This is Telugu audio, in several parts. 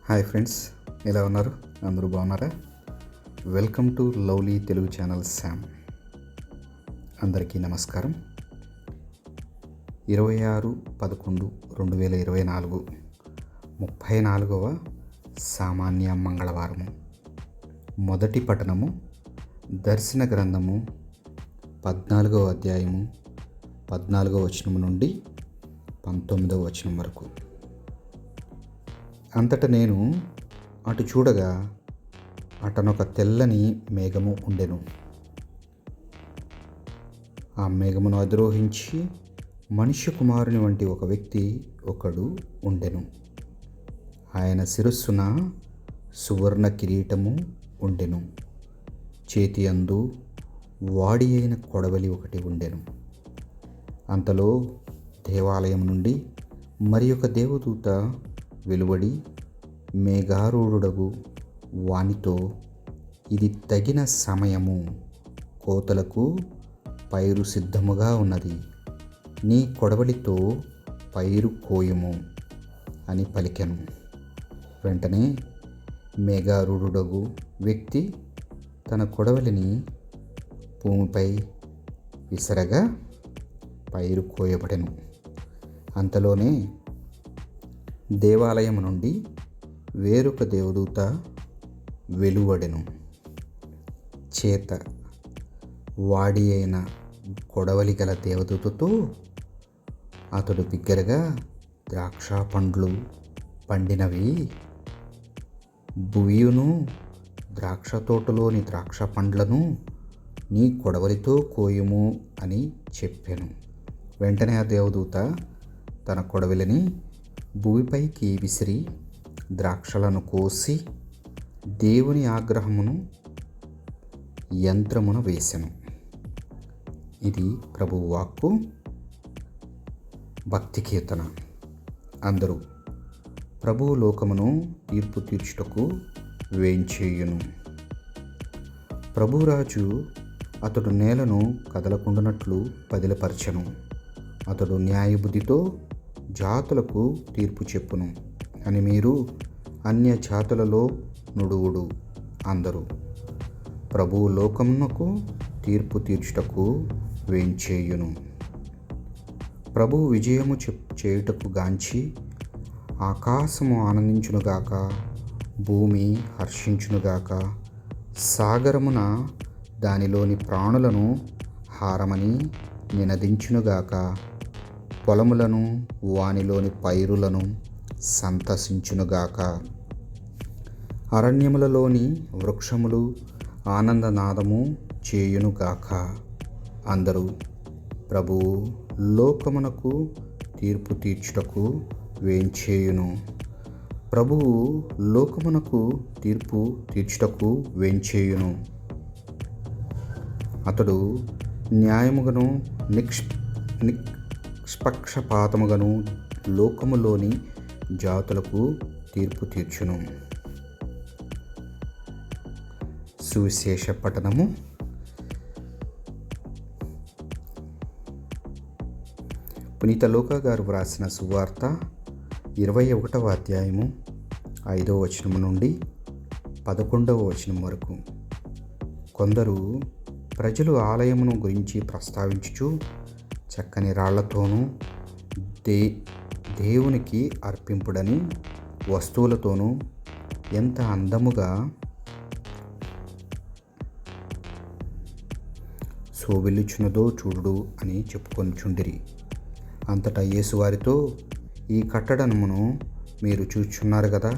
హాయ్ ఫ్రెండ్స్, ఎలా ఉన్నారు? అందరూ బాగున్నారా? Welcome to lovely Telugu channel Sam. అందరికీ నమస్కారం. 26/11/2024 34వ సామాన్య మంగళవారము. మొదటి పఠనము దర్శన గ్రంథము 14వ అధ్యాయము 14వ వచనం నుండి 19వ వచనం వరకు. అంతట నేను అటు చూడగా అటనొక తెల్లని మేఘము ఉండెను. ఆ మేఘమును అధిరోహించి మనుష్య కుమారుని వంటి ఒక వ్యక్తి ఒకడు ఉండెను. ఆయన శిరస్సున సువర్ణ కిరీటము ఉండెను. చేతి అందు వాడి అయిన కొడవలి ఒకటి ఉండెను. అంతలో దేవాలయం నుండి మరి ఒక దేవదూత వెలువడి మేఘారూఢుడగు వానితో, ఇది తగిన సమయము, కోతలకు పైరు సిద్ధముగా ఉన్నది, నీ కొడవలితో పైరు కోయుము అని పలికెను. వెంటనే మేఘారూఢుడగు వ్యక్తి తన కొడవలిని భూమిపై విసరగా పైరు కోయబడెను. అంతలోనే దేవాలయం నుండి వేరొక దేవదూత వెలువడెను. చేత వాడి అయిన కొడవలి గల దేవదూతతో అతడు బిగ్గరగా, ద్రాక్ష పండ్లు పండినవి, భూమియును ద్రాక్ష తోటలోని ద్రాక్ష పండ్లను నీ కొడవలితో కోయుము అని చెప్పాను. వెంటనే ఆ దేవదూత తన కొడవలిని భూమిపైకి విసిరి ద్రాక్షలను కోసి దేవుని ఆగ్రహమును యంత్రమున వేసెను. ఇది ప్రభువు వాక్కు. భక్తి కీర్తన. అందరూ ప్రభువు లోకమును తీర్పు తీర్చుటకు వేంచేయును. ప్రభురాజు అతడు నేలను కదలకుండునట్లు పదిలపరచెను. అతడు న్యాయబుద్ధితో జాతులకు తీర్పు చెప్పును అని మీరు అన్య జాతులలో నుడువుడు. అందరూ ప్రభువు లోకమునకు తీర్పు తీర్చుటకు వేంచేయును. ప్రభువు విజయము చేయుటకు గాంచి ఆకాశము ఆనందించునుగాక, భూమి హర్షించునుగాక, సాగరమున దానిలోని ప్రాణులను హారమని నినదించునుగాక, పొలములను వానిలోని పైరులను సంతసించునుగాక, అరణ్యములలోని వృక్షములు ఆనందనాదము చేయునుగాక. అందరూ ప్రభువు లోకమునకు తీర్పు తీర్చుటకు వేంచేయును. ప్రభువు లోకమునకు తీర్పు తీర్చుటకు వేంచేయును. అతడు న్యాయముగను నిష్పక్షపాతముగను లోకములోని జాతులకు తీర్పు తీర్చును. సువిశేష పఠనము. పునీత లూకా గారు వ్రాసిన సువార్త 21వ అధ్యాయము 5వ వచనం నుండి 11వ వచనం వరకు. కొందరు ప్రజలు ఆలయమును గురించి ప్రస్తావించుచు చక్కని రాళ్లతోనూ దేవునికి అర్పింపుడని వస్తువులతోనూ ఎంత అందముగా శోభిల్లుచున్నదో చూడు అని చెప్పుకొనిచుండిరి. అంతటా యేసు వారితో, ఈ కట్టడమును మీరు చూచున్నారు కదా,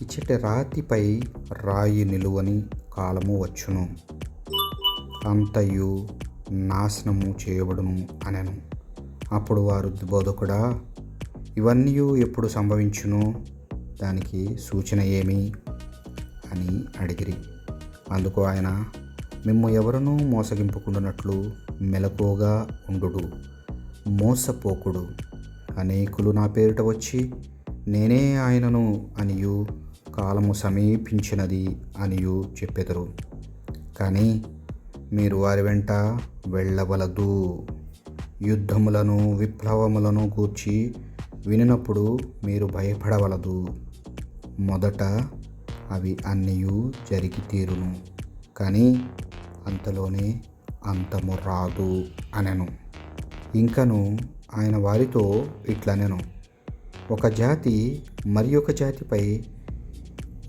ఇచ్చటి రాతిపై రాయి నిలువని కాలము వచ్చును, అంతయు నాశనము చేయబడును అనెను. అప్పుడు వారు, బోధకుడా, ఇవన్నీ ఎప్పుడు సంభవించును? దానికి సూచన ఏమి అని అడిగిరి. అందుకు ఆయన, మిమ్ము ఎవరునూ మోసగింపుకుండునట్లు మెలకువగా ఉండుడు, మోసపోకుడు. అనేకులు నా పేరిట వచ్చి నేనే ఆయనను అనియు, కాలము సమీపించినది అనియు చెప్పెదరు. కానీ మీరు వారి వెంట వెళ్ళవలదు. యుద్ధములను విప్లవములను గూర్చి వినినప్పుడు మీరు భయపడవలదు. మొదట అవి అన్నయూ జరిగి తీరును, కానీ అంతలోనే అంతము రాదు అనెను. ఇంకను ఆయన వారితో ఇట్లనెను, ఒక జాతి మరి ఒక జాతిపై,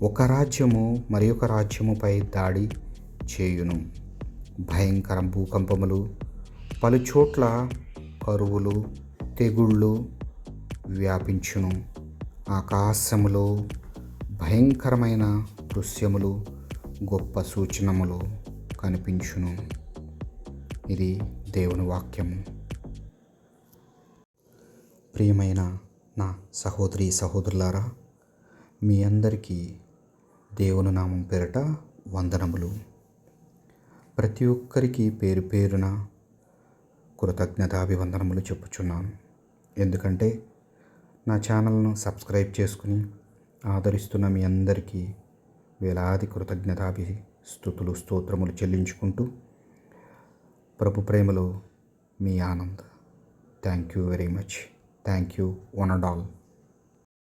ఒక రాజ్యము మరి ఒక రాజ్యముపై దాడి చేయును. భయంకర భూకంపములు, పలుచోట్ల కరువులు, తెగుళ్ళు వ్యాపించును. ఆకాశములో భయంకరమైన దృశ్యములు, గొప్ప సూచనములు కనిపించును. ఇది దేవుని వాక్యము. ప్రియమైన నా సహోదరి సహోదరులారా, మీ అందరికీ దేవుని నామం పేరట వందనములు. ప్రతి ఒక్కరికి పేరు పేరున కృతజ్ఞతాభివందనములు చెప్పుచున్నాను. ఎందుకంటే నా ఛానల్ను సబ్స్క్రైబ్ చేసుకుని ఆదరిస్తున్న మీ అందరికీ వేలాది స్తుతులు స్తోత్రములు చెల్లించుకుంటూ, ప్రభు ప్రేమలో మీ Anand. Thank you very much. Thank you one and all.